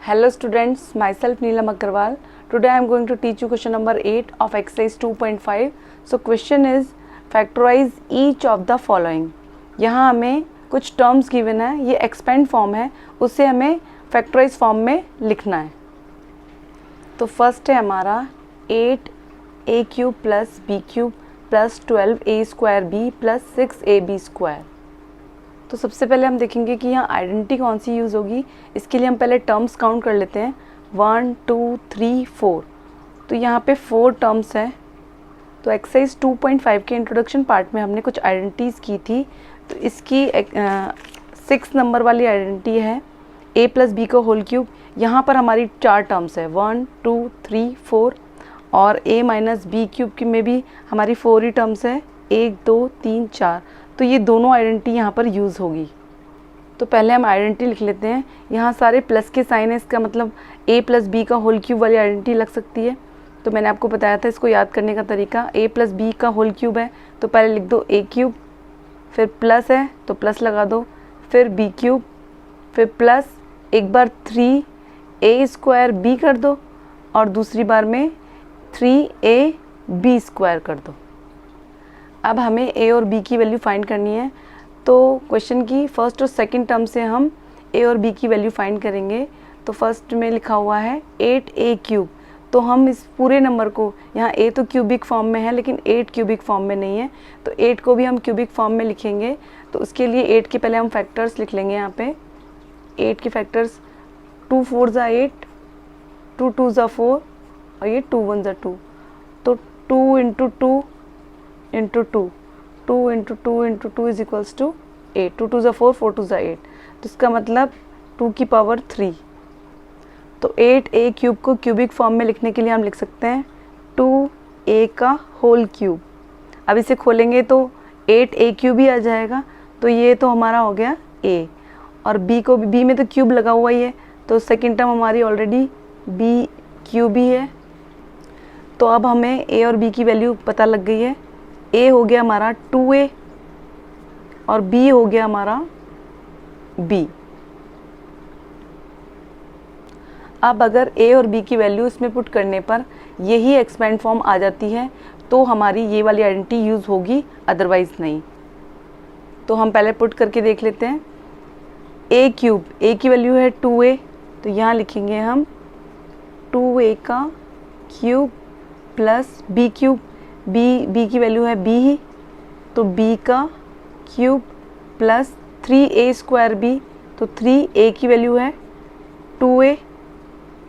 Hello students, myself Neelam Agarwal. Today I am going to teach you question number 8 of exercise 2.5. So question is factorize each of the following. यहाँ हमें कुछ terms given है, ये expand form है, उसे हमें factorise form में लिखना है. तो फर्स्ट है हमारा 8a cube plus b cube plus 12a square b plus 6ab square. तो सबसे पहले हम देखेंगे कि यहाँ आइडेंटिटी कौन सी यूज़ होगी. इसके लिए हम पहले टर्म्स काउंट कर लेते हैं. 1 2 3 4. तो यहाँ पे 4 टर्म्स हैं. तो एक्सरसाइज 2.5 के इंट्रोडक्शन पार्ट में हमने कुछ आइडेंटिटीज़ की थी. तो इसकी 6 नंबर वाली आइडेंटिटी है a प्लस बी का होल क्यूब. यहाँ पर हमारी 4 टर्म्स है 1 2 3 4 और a माइनस बी क्यूब की में भी हमारी 4 ही टर्म्स है 1 2 3 4. तो ये दोनों आइडेंटिटी यहाँ पर यूज़ होगी. तो पहले हम आइडेंटिटी लिख लेते हैं. यहाँ सारे प्लस के साइन है, इसका मतलब a प्लस बी का होल क्यूब वाली आइडेंटिटी लग सकती है. तो मैंने आपको बताया था इसको याद करने का तरीका. a प्लस बी का होल क्यूब है तो पहले लिख दो a क्यूब, फिर प्लस है तो प्लस लगा दो, फिर b क्यूब, फिर प्लस एक बार 3a स्क्वायर b कर दो और दूसरी बार में 3ab स्क्वायर कर दो. अब हमें a और b की वैल्यू फाइंड करनी है. तो क्वेश्चन की फर्स्ट और सेकंड टर्म से हम a और b की वैल्यू फाइंड करेंगे. तो फर्स्ट में लिखा हुआ है 8a क्यूब. तो हम इस पूरे नंबर को, यहाँ a तो क्यूबिक फॉर्म में है लेकिन 8 क्यूबिक फॉर्म में नहीं है, तो 8 को भी हम क्यूबिक फॉर्म में लिखेंगे. तो उसके लिए 8 के पहले हम फैक्टर्स लिख लेंगे. यहाँ पे 8 के फैक्टर्स 2 4 ज़ा 8, 2 2 ज़ा 4 और ये 2 1 ज़ा 2. तो 2 into 2 into 2, 2 into 2 into 2 is equals to 8. 2 2 ज़ा 4, 4 2 ज़ा 8. तो इसका मतलब 2 की पावर 3. तो 8a क्यूब को क्यूबिक फॉर्म में लिखने के लिए हम लिख सकते हैं 2a का होल क्यूब. अब इसे खोलेंगे तो 8a क्यूब ही आ जाएगा. तो ये तो हमारा हो गया a. और b को b में तो क्यूब लगा हुआ ही है, तो सेकेंड टर्म हमारी ऑलरेडी b क्यूब ही है. तो अब हमें a और b की वैल्यू पता लग गई है. a हो गया हमारा 2a और b हो गया हमारा b. अब अगर a और b की वैल्यू इसमें पुट करने पर यही एक्सपेंड फॉर्म आ जाती है तो हमारी ये वाली आइडेंटिटी यूज़ होगी, अदरवाइज़ नहीं. तो हम पहले पुट करके देख लेते हैं. a क्यूब, a की वैल्यू है 2a, तो यहाँ लिखेंगे हम 2a का cube plus b cube. b की वैल्यू है b ही, तो b का cube plus 3a square b. तो 3a की वैल्यू है 2a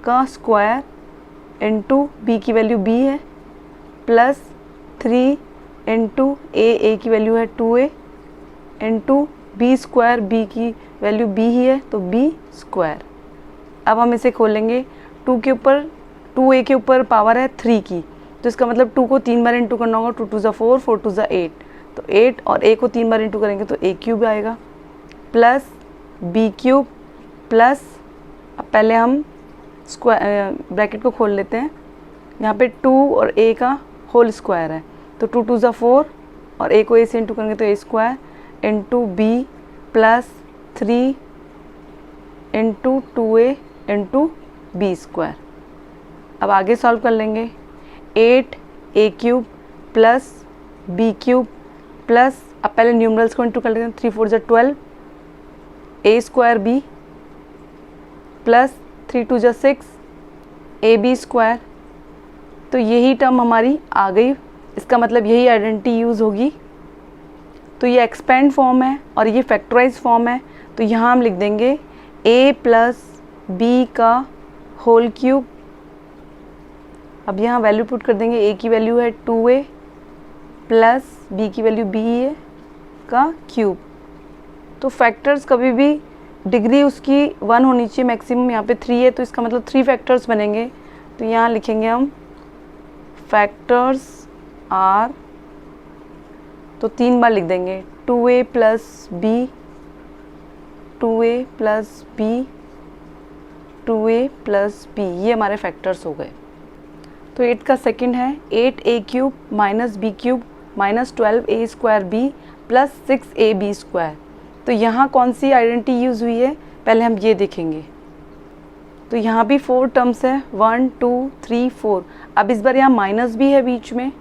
का स्क्वायर इंटू b की वैल्यू b है प्लस 3 इंटू a की वैल्यू है 2a into b square, b की वैल्यू b ही है तो b स्क्वायर. अब हम इसे खोलेंगे. 2 के ऊपर 2a के ऊपर पावर है 3 की, तो इसका मतलब 2 को 3 बार इंटू करना होगा. 2 2 ज़ा 4, 4 2 ज़ा 8. तो 8 और a को 3 बार इंटू करेंगे तो a क्यूब आएगा प्लस b क्यूब प्लस, अब पहले हम स्क्वायर ब्रैकेट को खोल लेते हैं. यहाँ पे 2 और a का होल स्क्वायर है, तो 2 2 ज़ा 4 और a को a से इंटू करेंगे तो a square into b plus 3 into 2a into b square. अब आगे सॉल्व कर लेंगे. 8a cube plus b cube plus, अब पहले न्यूमरल्स को इंटू कर लेते हैं. 3 4 ज़ा 12 a स्क्वायर b प्लस 3 2 ज़ा 6 ab स्क्वायर. तो यही टर्म हमारी आ गई, इसका मतलब यही आइडेंटिटी यूज़ होगी. तो ये एक्सपेंड फॉर्म है और ये फैक्टराइज फॉर्म है. तो यहाँ हम लिख देंगे a प्लस b का होल क्यूब. अब यहाँ वैल्यू पुट कर देंगे. a की वैल्यू है 2a प्लस b की वैल्यू b है का क्यूब. तो फैक्टर्स कभी भी डिग्री उसकी 1 होनी चाहिए, मैक्सिमम यहाँ पे 3 है, तो इसका मतलब 3 फैक्टर्स बनेंगे. तो यहाँ लिखेंगे हम फैक्टर्स आर, तो 3 बार लिख देंगे 2a plus b, 2a plus b, 2a plus b. ये हमारे फैक्टर्स हो गए. तो 8 का सेकंड है 8a cube minus b cube minus 12a square b plus 6ab square. तो यहाँ कौन सी आइडेंटिटी यूज़ हुई है, पहले हम ये देखेंगे. तो यहाँ भी 4 टर्म्स है, 1 2 3 4। अब इस बार यहाँ माइनस भी है बीच में,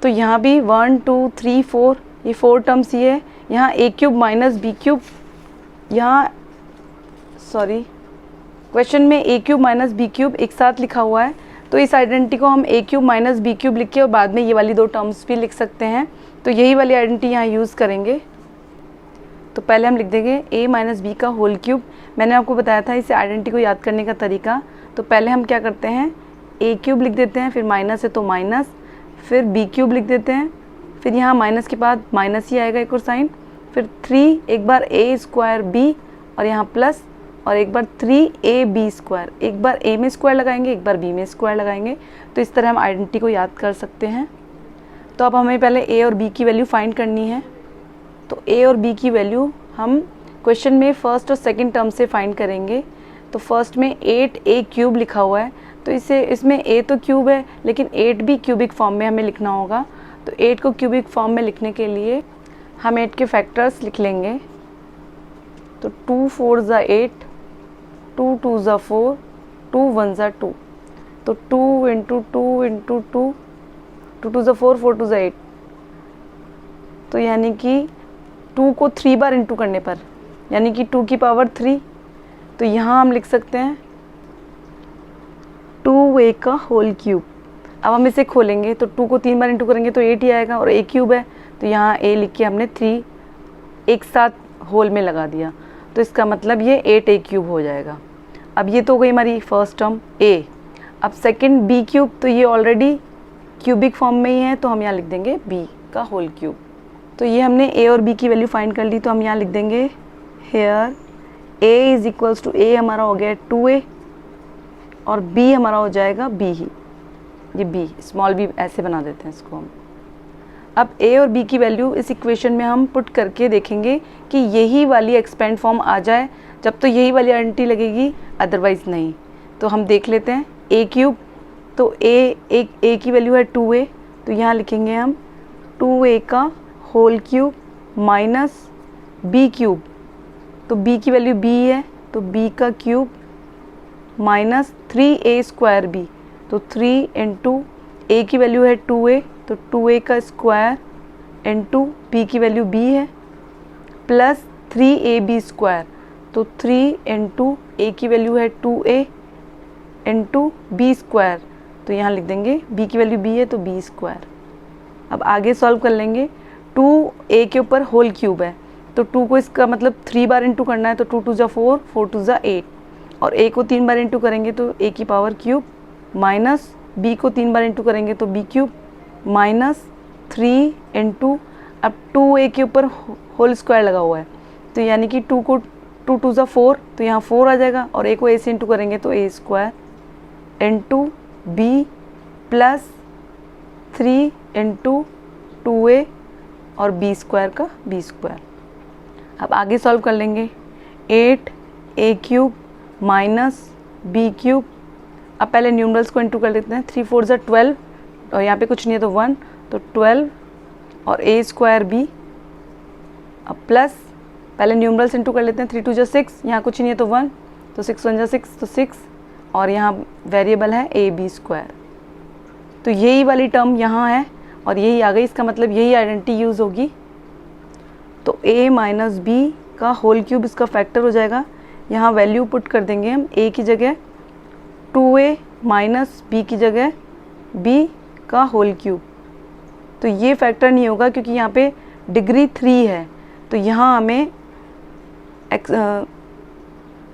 तो यहाँ भी 1 2 3 4, ये 4 टर्म्स ये है। यहाँ ए क्यूब माइनस बी क्यूब, यहाँ सॉरी क्वेश्चन में ए क्यूब माइनस बी क्यूब एक साथ लिखा हुआ है, तो इस आइडेंटिटी को हम ए क्यूब माइनस बी क्यूब लिख के और बाद में ये वाली 2 टर्म्स भी लिख सकते हैं। तो यही वाली आइडेंटिटी यहाँ यूज़ करेंगे। तो पहले हम लिख देंगे a माइनस बी का होल क्यूब। मैंने आपको बताया था इस आइडेंटिटी को याद करने का तरीका। तो पहले हम क्या करते हैं, a क्यूब लिख देते हैं, फिर माइनस है तो माइनस, फिर b क्यूब लिख देते हैं, फिर यहाँ माइनस के बाद माइनस ही आएगा एक और साइन, फिर 3 एक बार a स्क्वायर b और यहाँ प्लस, और एक बार 3ab स्क्वायर, एक बार a में स्क्वायर लगाएंगे, एक बार b में स्क्वायर लगाएंगे। तो इस तरह हम आइडेंटिटी को याद कर सकते हैं। तो अब हमें पहले a और b की वैल्यू फाइंड करनी है। तो a और b की वैल्यू हम क्वेश्चन में फर्स्ट और सेकंड टर्म से फाइंड करेंगे। तो फर्स्ट में 8a क्यूब लिखा हुआ है, तो इसमें a तो क्यूब है लेकिन 8 भी क्यूबिक फॉर्म में हमें लिखना होगा। तो 8 को क्यूबिक फॉर्म में लिखने के लिए हम 8 के फैक्टर्स लिख लेंगे। तो 2 4 ज़ा 8, 2 2 ज़ा 4, 2 1 ज़ा 2। तो 2 इंटू 2 इंटू 2, 2 2 ज़ा 4, 4 2 ज़ा 8। तो यानी कि 2 को 3 बार इंटू करने पर यानी कि 2 की पावर 3। तो यहाँ हम लिख सकते हैं 2a का होल क्यूब। अब हम इसे खोलेंगे तो 2 को 3 बार इंटू करेंगे तो 8 ही आएगा, और a क्यूब है तो यहाँ a लिख के हमने 3 एक साथ होल में लगा दिया, तो इसका मतलब ये 8a क्यूब हो जाएगा। अब ये तो हो गई हमारी फर्स्ट टर्म a। अब सेकंड b क्यूब, तो ये ऑलरेडी क्यूबिक फॉर्म में ही है, तो हम यहाँ लिख देंगे b का होल क्यूब। तो ये हमने a और b की वैल्यू फाइंड कर ली। तो हम यहाँ लिख देंगे here a is equals to a हमारा हो गया 2a और b हमारा हो जाएगा b ही, ये b स्मॉल b ऐसे बना देते हैं इसको हम। अब a और b की वैल्यू इस इक्वेशन में हम पुट करके देखेंगे कि यही वाली एक्सपेंड फॉर्म आ जाए, जब तो यही वाली आइडेंटिटी लगेगी, अदरवाइज़ नहीं। तो हम देख लेते हैं a क्यूब, तो a की वैल्यू है 2a, तो यहाँ लिखेंगे हम 2a का whole cube minus b cube, तो b की वैल्यू b है तो b का cube minus 3a square b, तो 3 इंटू a की वैल्यू है 2a तो 2a का स्क्वायर इंटू b की वैल्यू b है प्लस 3ab स्क्वायर, तो 3 इंटू a की वैल्यू है 2a इंटू b स्क्वायर, तो यहाँ लिख देंगे b की वैल्यू b है तो b स्क्वायर। अब आगे सॉल्व कर लेंगे। 2a के ऊपर होल क्यूब है तो 2 को इसका मतलब 3 बार इंटू करना है, तो 2 2 ज़ा 4, 4 2 ज़ा 8, और a को 3 बार इंटू करेंगे तो a की पावर क्यूब माइनस b को 3 बार इंटू करेंगे तो b क्यूब माइनस 3 इंटू, अब 2a के ऊपर होल स्क्वायर लगा हुआ है, तो यानी कि 2 को 2 2 ज़ा 4, तो यहाँ 4 आ जाएगा, और a को a से इंटू करेंगे तो a square into b plus 3 into 2a और b स्क्वायर का b स्क्वायर। अब आगे सॉल्व कर लेंगे। 8a cube minus b cube, अब पहले न्यूमरल्स को इंटू कर लेते हैं। 3 4 ज़ा 12, और यहाँ पे कुछ नहीं है तो 1, तो 12 और a स्क्वायर b, अब प्लस पहले न्यूमरल्स इंटू कर लेते हैं। 3 2 ज़ा 6, यहाँ कुछ नहीं है तो 1, तो 6 1 ज़ा 6 तो 6, और यहाँ वेरिएबल है a b स्क्वायर। तो यही वाली टर्म यहाँ है और यही आ गई, इसका मतलब यही आइडेंटिटी यूज़ होगी। तो a माइनस b का होल क्यूब इसका फैक्टर हो जाएगा। यहाँ वैल्यू पुट कर देंगे हम, a की जगह 2a माइनस b की जगह b का होल क्यूब। तो ये फैक्टर नहीं होगा क्योंकि यहाँ पे डिग्री 3 है, तो यहाँ हमें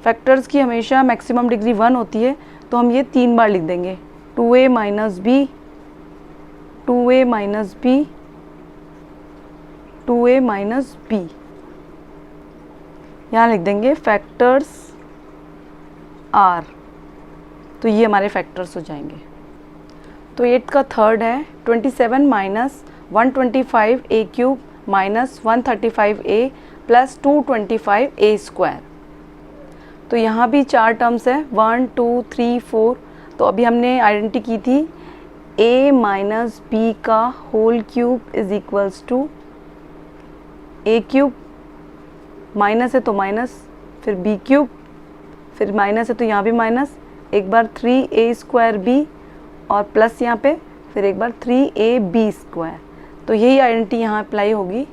फैक्टर्स की हमेशा मैक्सिमम डिग्री 1 होती है, तो हम ये 3 बार लिख देंगे। 2a minus b, 2a minus b, 2a minus b, यहाँ लिख देंगे फैक्टर्स आर, तो ये हमारे फैक्टर्स हो जाएंगे। तो 8 का थर्ड है 27 minus 125a cube minus 135a plus 225a square. तो यहाँ भी 4 टर्म्स है 1 2 3 4। तो अभी हमने आइडेंटिटी की थी a माइनस b का whole cube is equals to a cube, minus है तो माइनस, फिर b क्यूब, फिर माइनस है तो यहाँ भी माइनस, एक बार 3a² और प्लस यहाँ पे, फिर एक बार 3ab²। तो यही आइडेंटिटी यहाँ अप्लाई होगी।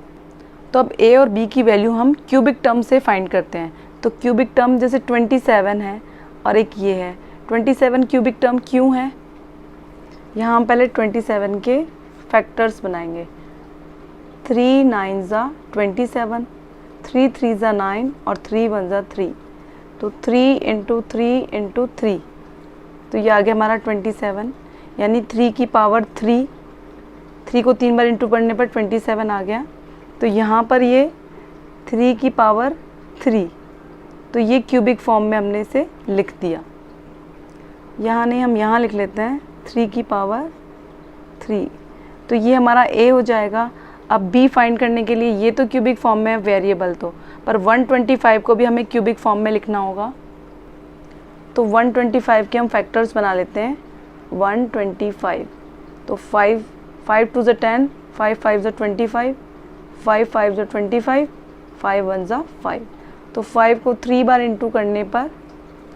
तो अब a और b की वैल्यू हम क्यूबिक टर्म से फाइंड करते हैं। तो क्यूबिक टर्म जैसे 27 है और एक ये है, 27 क्यूबिक टर्म क्यों है? यहाँ हम पहले 27 के फैक्टर्स बनाएंगे। 3 9 27, 3 3 9 और 3 1 3। तो 3 × 3 × 3, तो ये आ गया हमारा 27, यानी 3 की पावर 3, 3 को 3 बार इंटू करने पर 27 आ गया। तो यहाँ पर ये 3 की पावर 3, तो ये क्यूबिक फॉर्म में हमने इसे लिख दिया। यहाँ नहीं, हम यहाँ लिख लेते हैं 3 की पावर 3। तो ये हमारा a हो जाएगा। अब b फाइंड करने के लिए, ये तो क्यूबिक फॉर्म में है वेरिएबल तो, पर 125 को भी हमें क्यूबिक फॉर्म में लिखना होगा। तो 125 के हम फैक्टर्स बना लेते हैं। 125, तो 5 5 2 10, 5 5 25, 5 5 25, 5 1 5। तो 5 को 3 बार इंटू करने पर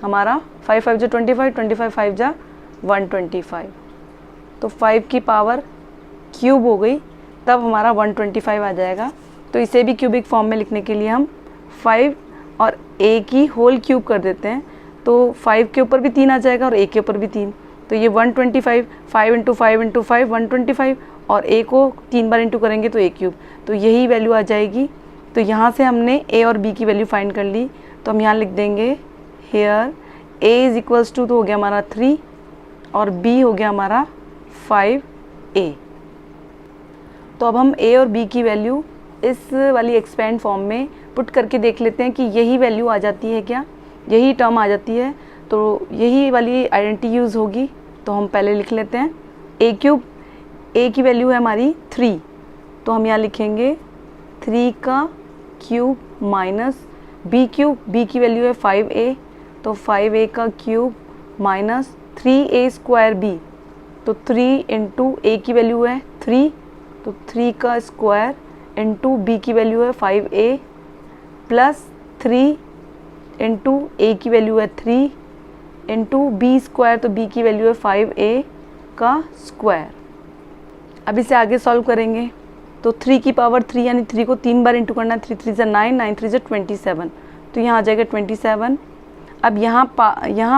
हमारा 5 5 25, 25 5 125। तो 5 की पावर क्यूब हो गई, तब हमारा 125 आ जाएगा। तो इसे भी क्यूबिक फॉर्म में लिखने के लिए हम 5 और a की होल क्यूब कर देते हैं। तो 5 के ऊपर भी 3 आ जाएगा और a के ऊपर भी 3। तो ये 125, 5 × 5 × 5 125, और a को 3 बार इंटू करेंगे तो a³। तो यही वैल्यू आ जाएगी। तो यहाँ से हमने a और b की वैल्यू फाइंड कर ली। तो हम यहाँ लिख देंगे हेयर a = तो हो गया हमारा 3 और b हो गया हमारा 5a। तो अब हम a और b की वैल्यू इस वाली एक्सपेंड फॉर्म में पुट करके देख लेते हैं कि यही वैल्यू आ जाती है क्या, यही टर्म आ जाती है। तो यही वाली आइडेंटिटी यूज़ होगी। तो हम पहले लिख लेते हैं a³। a की वैल्यू है हमारी 3, तो हम यहाँ लिखेंगे 3 का क्यूब माइनस b³। b की वैल्यू है 5a, तो 5a का क्यूब माइनस 3a²b। तो 3 × a की वैल्यू है 3, तो 3 का स्क्वायर इंटू b की वैल्यू है 5a प्लस 3 इंटू a की वैल्यू है 3 इंटू b², तो b की वैल्यू है 5a का स्क्वायर। अब इसे आगे सॉल्व करेंगे। तो 3 की पावर 3, यानी 3 को 3 बार इंटू करना है। 3 3 9, 9 3 27, तो यहाँ आ जाएगा 27। अब यहाँ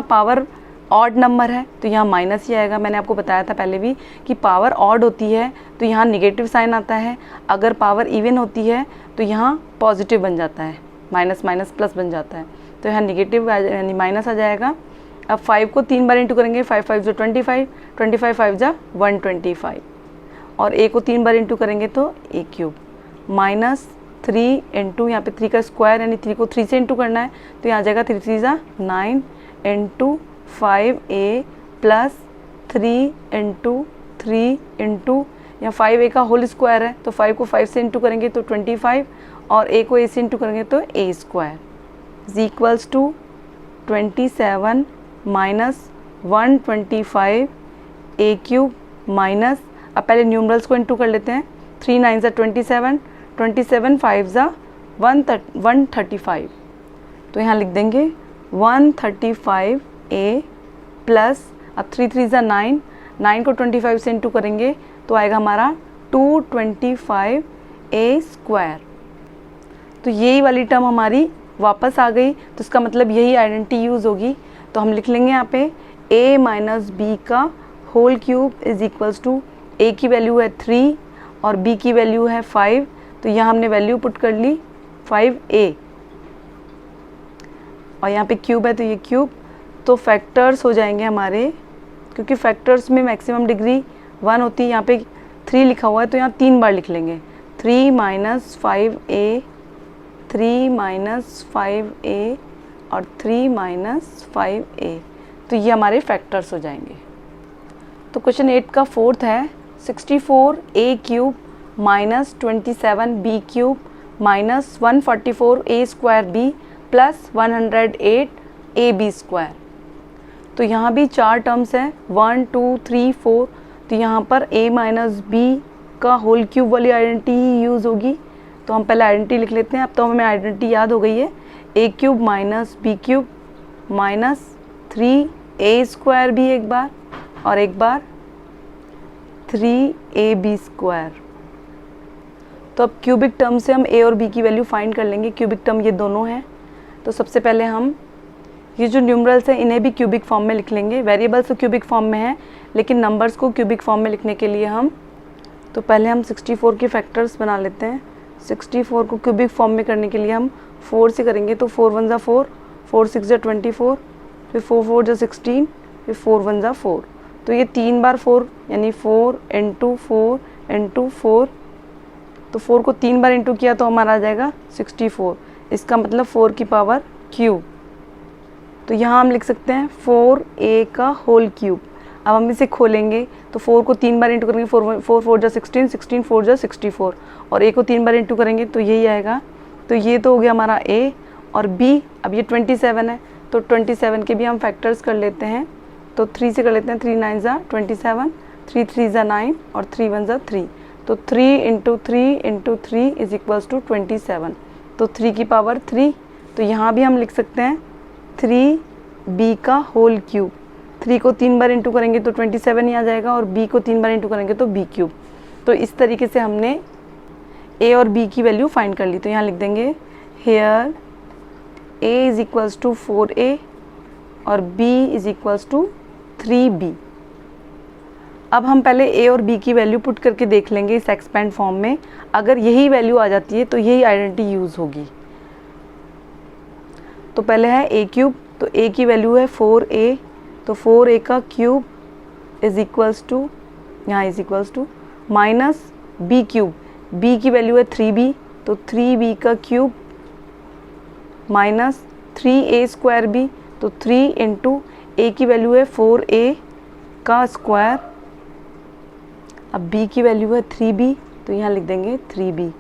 पावर ऑड नंबर है तो यहाँ माइनस ही आएगा। मैंने आपको बताया था पहले भी कि पावर ऑड होती है तो यहाँ निगेटिव साइन आता है, अगर पावर इवन होती है तो यहाँ पॉजिटिव बन जाता है, माइनस माइनस प्लस बन जाता है। तो यहाँ निगेटिव यानी माइनस आ जाएगा। अब 5 को 3 बार इंटू करेंगे, 5 5 25, 25 5 125, और a को 3 बार इंटू करेंगे तो a³ माइनस 3 इंटू यहाँ पे 3 का स्क्वायर, यानी 3 को 3 से इंटू करना है तो यहाँ आ जाएगा 3 3 9 into 5a plus 3 into 3 into यहाँ 5a का होल स्क्वायर है, तो 5 को 5 से इंटू करेंगे तो 25, और a को a से इंटू करेंगे तो a² = 27 माइनस 125 a³ माइनस, अब पहले न्यूमरल्स को इंटू कर लेते हैं। 3 9 27, 27 5 135, तो यहाँ लिख देंगे 135a प्लस, अब 3 3 9, 9 को 25 से इंटू करेंगे तो आएगा हमारा 225a²। तो यही वाली टर्म हमारी वापस आ गई, तो इसका मतलब यही आइडेंटिटी यूज़ होगी। तो हम लिख लेंगे यहाँ पे a माइनस b का होल क्यूब = a की वैल्यू है 3 और b की वैल्यू है 5, तो यहाँ हमने वैल्यू पुट कर ली 5a, और यहाँ पे क्यूब है तो ये क्यूब। तो फैक्टर्स हो जाएंगे हमारे, क्योंकि फैक्टर्स में मैक्सिमम डिग्री 1 होती है, यहाँ पे 3 लिखा हुआ है तो यहाँ 3 बार लिख लेंगे। 3 - 5a, 3 - 5a और 3 - 5a, तो ये हमारे फैक्टर्स हो जाएंगे। तो क्वेश्चन 8 का 4th है 64a³ minus 27b³ minus 144a² plus 108ab²। तो यहाँ भी 4 टर्म्स हैं, 1 2 3 4, तो यहाँ पर a माइनस b का होल क्यूब वाली आइडेंटिटी ही यूज़ होगी। तो हम पहले आइडेंटिटी लिख लेते हैं। अब तो हमें आइडेंटिटी याद हो गई है, a³ minus b³ minus 3a² भी एक बार, और एक बार 3ab²। तो अब क्यूबिक टर्म से हम a और b की वैल्यू फाइंड कर लेंगे। क्यूबिक टर्म ये दोनों हैं। तो सबसे पहले हम ये जो न्यूमरल्स हैं इन्हें भी क्यूबिक फॉर्म में लिख लेंगे। वेरिएबल्स तो क्यूबिक फॉर्म में है, लेकिन नंबर्स को क्यूबिक फॉर्म में लिखने के लिए हम पहले हम 64 के फैक्टर्स बना लेते हैं। 64 को क्यूबिक फॉर्म में करने के लिए हम 4 से करेंगे। तो 4 1 ज़ा 4, 4 6 ज़ा 24, फिर 4 4 ज़ा 16, फिर 4 1 ज़ा 4। तो ये 3 बार 4 यानी 4 × 4 × 4। तो 4 को 3 बार इंटू किया तो हमारा आ जाएगा 64। इसका मतलब 4 की पावर क्यूब। तो यहाँ हम लिख सकते हैं 4a का होल क्यूब। अब हम इसे खोलेंगे तो 4 को 3 बार इंटू करेंगे, 4 4 ज़ा 16, 16 4 ज़ा 64, और a को 3 बार इंटू करेंगे तो यही आएगा। तो ये तो हो गया हमारा a। और b, अब ये 27 है, तो 27 के भी हम फैक्टर्स कर लेते हैं। तो 3 से कर लेते हैं। 3 9 ज़ा 27, 3 3 ज़ा 9, और 3 1 ज़ा 3। तो 3 × 3 × 3 इज इक्वल्स टू 27। तो 3 की पावर 3। तो यहाँ भी हम लिख सकते हैं 3b का होल क्यूब। 3 को 3 बार इंटू करेंगे तो 27 ही आ जाएगा, और b को 3 बार इंटू करेंगे तो b क्यूब। तो इस तरीके से हमने a और b की वैल्यू फाइंड कर ली। तो यहाँ लिख देंगे here a is equals to 4a और b is equals to 3b। अब हम पहले a और b की वैल्यू पुट करके देख लेंगे इस एक्सपेंड फॉर्म में। अगर यही वैल्यू आ जाती है तो यही आइडेंटिटी यूज़ होगी। तो पहले है a क्यूब, तो a की वैल्यू है 4a, तो 4a का क्यूब इज इक्वल्स टू, यहाँ is equals to minus b cube. b की वैल्यू है 3b, तो 3b का क्यूब माइनस 3a²b, तो 3 × a की वैल्यू है 4a का स्क्वायर। अब b की वैल्यू है 3b, तो यहाँ लिख देंगे 3b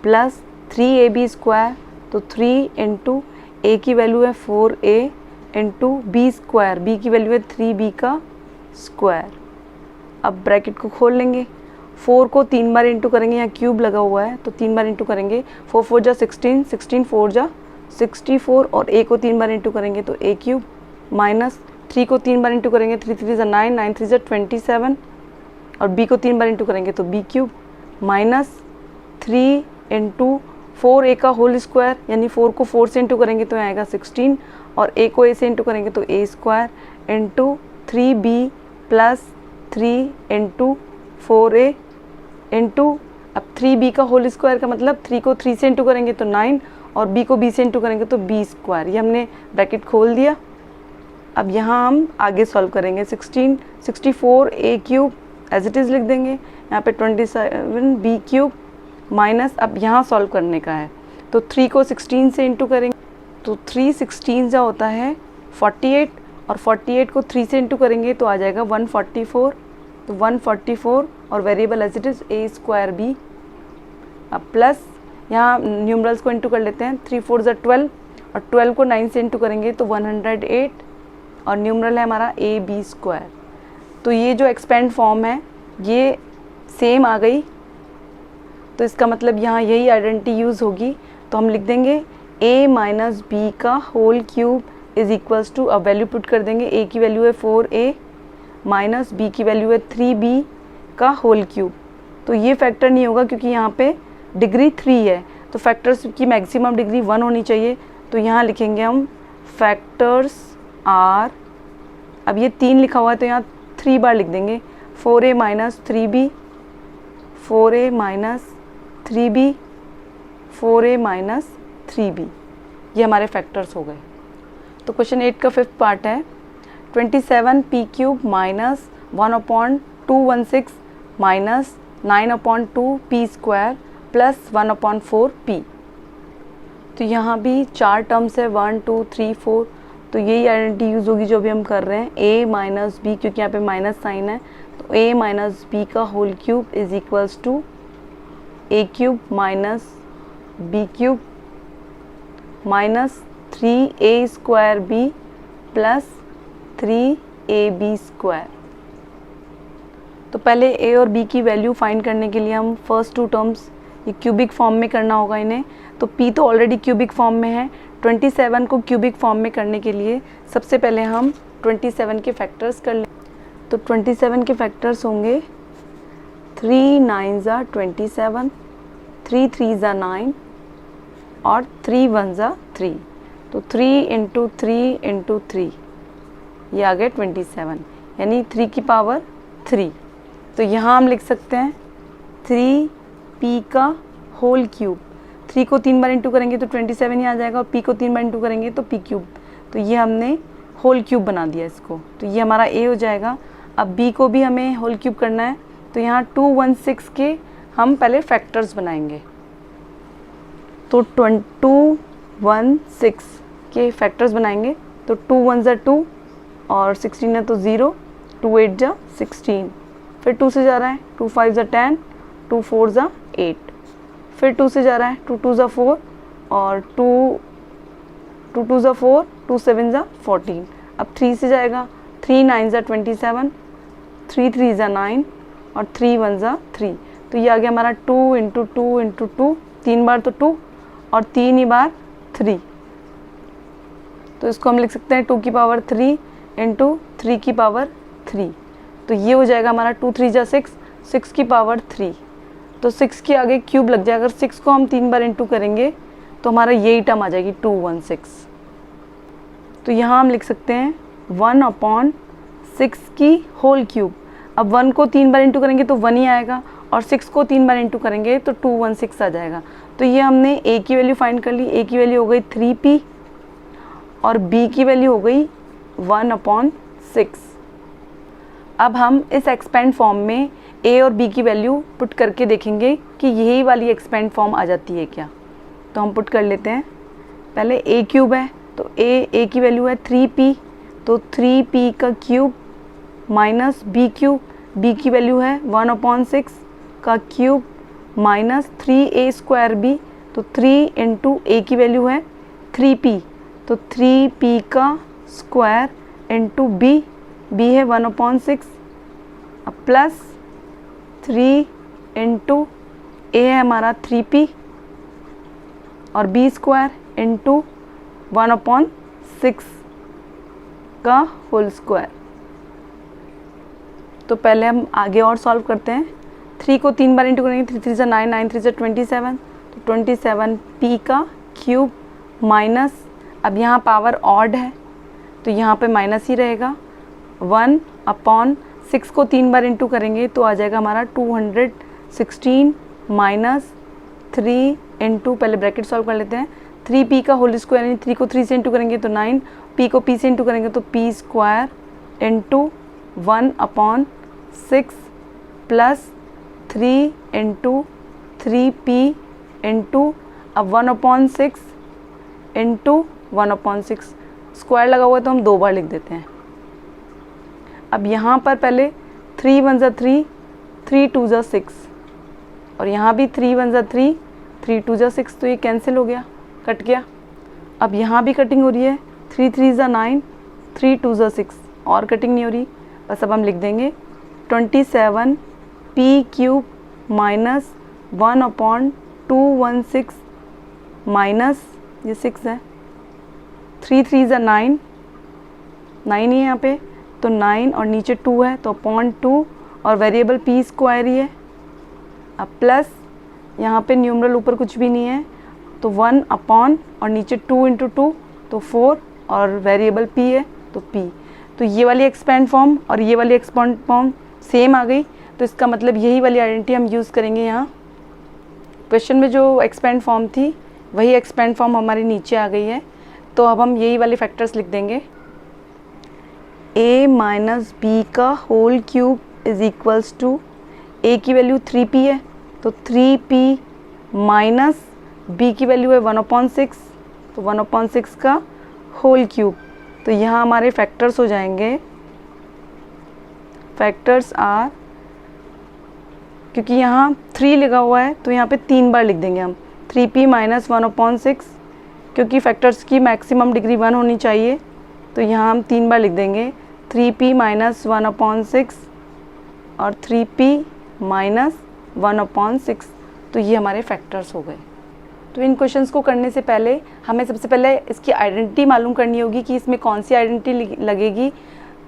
प्लस 3ab², तो 3 × a की वैल्यू है 4a × b², b की वैल्यू है 3b का स्क्वायर। अब ब्रैकेट को खोल लेंगे। 4 को 3 बार इंटू करेंगे, यहाँ क्यूब लगा हुआ है तो 3 बार इंटू करेंगे। 4 4 ज़ा 16, 16 4 ज़ा 64, और a को 3 बार इंटू करेंगे तो a क्यूब, माइनस 3 को 3 बार इंटू करेंगे, 3 3 ज़ा 9, 9 3 ज़ा 27, और b को 3 बार इंटू करेंगे तो b क्यूब, माइनस 3 × 4a का होल स्क्वायर, यानी 4 को 4 से इंटू करेंगे तो आएगा 16, और a को a से इंटू करेंगे तो a² into 3b plus 3 × 4a into, अब 3b का होल स्क्वायर का मतलब 3 को 3 से इंटू करेंगे तो 9, और b को b से इंटू करेंगे तो b²। ये हमने ब्रैकेट खोल दिया। अब यहाँ हम आगे सॉल्व करेंगे। 64a cube as it is लिख देंगे, यहाँ पे 27b क्यूब माइनस, अब यहाँ सॉल्व करने का है तो 3 को 16 से इंटू करेंगे तो 3 16 जा होता है 48, और 48 को 3 से इंटू करेंगे तो आ जाएगा 144, तो 144, और variable as it is a²b। अब प्लस यहाँ न्यूमरल्स को इंटू कर लेते हैं। 3 4 ज़ा 12, और 12 को 9 से इंटू करेंगे तो 108, और न्यूमरल है हमारा ab²। तो ये जो एक्सपेंड फॉर्म है ये सेम आ गई, तो इसका मतलब यहाँ यही आइडेंटिटी यूज़ होगी। तो हम लिख देंगे a माइनस b का whole cube is equals to, अब वैल्यू पुट कर देंगे। a की वैल्यू है 4a माइनस b की वैल्यू है 3b का होल क्यूब। तो ये फैक्टर नहीं होगा क्योंकि यहाँ पे डिग्री 3 है, तो फैक्टर्स की मैक्सिमम डिग्री 1 होनी चाहिए। तो यहाँ लिखेंगे हम फैक्टर्स आर, अब ये 3 लिखा हुआ है तो यहाँ 3 बार लिख देंगे। 4a minus 3b, 4a minus 3b, 4a minus 3b, ये हमारे फैक्टर्स हो गए। तो क्वेश्चन 8 का 5th पार्ट है 27p cube minus 1/216 minus 9/2p² plus 1/4p। तो यहाँ भी 4 टर्म्स है 1 2 3 4, तो यही आइडेंटिटी यूज़ होगी जो भी हम कर रहे हैं। a माइनस b, क्योंकि यहाँ पे माइनस साइन है तो a माइनस b का whole cube is equals to a cube minus b cube minus 3a²b plus 3ab²। तो पहले a और b की वैल्यू फाइंड करने के लिए हम फर्स्ट 2 टर्म्स ये क्यूबिक फॉर्म में करना होगा इन्हें। तो p तो ऑलरेडी क्यूबिक फॉर्म में है। 27 को क्यूबिक फॉर्म में करने के लिए सबसे पहले हम 27 के फैक्टर्स कर लें। तो 27 के फैक्टर्स होंगे 3 9 ज़ा 27, 3 3 ज़ा 9 और 3 1 ज़ा 3। तो 3 इंटू 3 इंटू 3 ये आ गया 27, यानी 3 की पावर 3। तो यहाँ हम लिख सकते हैं 3p का होल क्यूब। 3 को 3 बार इंटू करेंगे तो 27 ही आ जाएगा, और p को 3 बार इंटू करेंगे तो p क्यूब। तो ये हमने होल क्यूब बना दिया इसको, तो ये हमारा a हो जाएगा। अब b को भी हमें होल क्यूब करना है, तो यहाँ 216 के हम पहले फैक्टर्स बनाएंगे। तो 216 के फैक्टर्स बनाएंगे। तो 2 1 ज़ा 2 और 16 है तो 0, 2 8 ज़ा 16, फिर 2 से जा रहा है 2 5 ज़ा 10, 2 4 ज़ा 8, फिर 2 से जा रहा है 2 2 ज़ा 4 और 2 2 ज़ा 4, 2 7 ज़ा 14। अब 3 से जाएगा 3 9 ज़ा 27, 3 3 ज़ा 9 और 3 1 ज़ा 3। तो ये आ गया हमारा 2 इंटू 2 इंटू 2, 3 बार तो 2 और 3 ही बार 3। तो इसको हम लिख सकते हैं 2 की पावर 3 इंटू 3 की पावर 3। तो ये हो जाएगा हमारा 2 3 ज़ा 6, 6 की पावर 3। तो 6 के आगे क्यूब लग जाएगा। अगर 6 को हम 3 बार इंटू करेंगे तो हमारा यही टर्म आ जाएगी 216। तो यहाँ हम लिख सकते हैं 1/6 की होल क्यूब। अब 1 को 3 बार इंटू करेंगे तो 1 ही आएगा, और 6 को 3 बार इंटू करेंगे तो 216 आ जाएगा। तो ये हमने a की वैल्यू फाइंड कर ली। a की वैल्यू हो गई 3p और b की वैल्यू हो गई 1/6। अब हम इस एक्सपेंड फॉर्म में a और b की वैल्यू पुट करके देखेंगे कि यही वाली एक्सपेंड फॉर्म आ जाती है क्या। तो हम पुट कर लेते हैं। पहले a क्यूब है, तो a की वैल्यू है 3p, तो 3p का cube minus b cube, b की वैल्यू है 1/6 का cube minus 3a square b। तो 3 इंटू a की वैल्यू है 3p, तो 3p का स्क्वायर इंटू b, b है 1/6, अब प्लस 3 इंटू a है हमारा 3p और b स्क्वायर इंटू 1/6 का होल स्क्वायर। तो पहले हम आगे और सॉल्व करते हैं। 3 को 3 बार इंटू करेंगे, 3 3 ज़ा 9, 9 3 ज़ा 27, तो 27p का क्यूब माइनस, अब यहाँ पावर ऑड है तो यहाँ पे माइनस ही रहेगा, 1/6 को 3 बार इंटू करेंगे तो आ जाएगा हमारा 216 माइनस 3 इंटू, पहले ब्रैकेट सॉल्व कर लेते हैं, 3p का होल स्क्वायर, यानी 3 को 3 से इंटू करेंगे तो 9, p को p से इंटू करेंगे तो p square into 1/6 plus 3 into 3p into, अब 1/6 इंटू 1/6, स्क्वायर लगा हुआ है तो हम 2 बार लिख देते हैं। अब यहाँ पर पहले 3 1 ज़ा 3, 3 2 ज़ा 6 और यहाँ भी 3 1 ज़ा 3, 3 2 ज़ा 6, तो ये कैंसिल हो गया, कट गया। अब यहाँ भी कटिंग हो रही है, 3 3 ज़ा 9, 3 2 ज़ा 6 और कटिंग नहीं हो रही। बस अब हम लिख देंगे 27p क्यूब माइनस 1/216 माइनस ये 6 है, 3 3 ज़ा 9, 9 ही है यहाँ पे, तो 9 और नीचे 2 है तो 0.2 और वेरिएबल p स्क्वायर ही है। अब प्लस यहाँ पे न्यूमरल ऊपर कुछ भी नहीं है तो 1 और नीचे 2 इंटू 2 तो 4 और वेरिएबल p है तो p। तो ये वाली एक्सपेंड फॉर्म और ये वाली एक्सपेंड फॉर्म सेम आ गई, तो इसका मतलब यही वाली आइडेंटिटी हम यूज़ करेंगे यहाँ। क्वेश्चन में जो एक्सपेंड फॉर्म थी वही एक्सपेंड फॉर्म हमारी नीचे आ गई है। तो अब हम यही वाले फैक्टर्स लिख देंगे, a माइनस b का whole cube is equals to, a की वैल्यू 3p है तो 3p माइनस b की वैल्यू है 1/6, तो 1/6 का होल क्यूब। तो यहाँ हमारे फैक्टर्स हो जाएंगे, फैक्टर्स आर, क्योंकि यहाँ 3 लगा हुआ है तो यहाँ पे 3 बार लिख देंगे हम, 3p माइनस 1/6, क्योंकि फैक्टर्स की मैक्सिमम डिग्री 1 होनी चाहिए तो यहाँ हम 3 बार लिख देंगे, 3p माइनस 1/6 और 3p माइनस 1/6। तो ये हमारे फैक्टर्स हो गए। तो इन क्वेश्चंस को करने से पहले हमें सबसे पहले इसकी आइडेंटिटी मालूम करनी होगी कि इसमें कौन सी आइडेंटिटी लगेगी।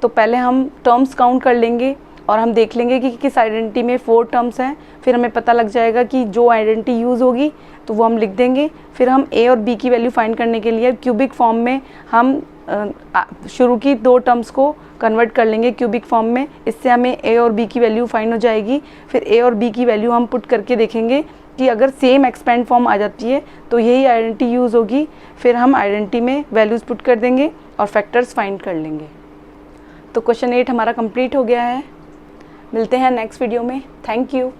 तो पहले हम टर्म्स काउंट कर लेंगे और हम देख लेंगे कि किस आइडेंटिटी में 4 टर्म्स हैं। फिर हमें पता लग जाएगा कि जो आइडेंटिटी यूज़ होगी तो वो हम लिख देंगे। फिर हम ए और बी की वैल्यू फाइंड करने के लिए क्यूबिक फॉर्म में हम शुरू की 2 टर्म्स को कन्वर्ट कर लेंगे क्यूबिक फॉर्म में। इससे हमें ए और बी की वैल्यू फाइंड हो जाएगी। फिर ए और बी की वैल्यू हम पुट करके देखेंगे कि अगर सेम एक्सपेंड फॉर्म आ जाती है तो यही आइडेंटिटी यूज़ होगी। फिर हम आइडेंटिटी में वैल्यूज़ पुट कर देंगे और फैक्टर्स फाइंड कर लेंगे। तो क्वेश्चन 8 हमारा कंप्लीट हो गया है। मिलते हैं नेक्स्ट वीडियो में। Thank you.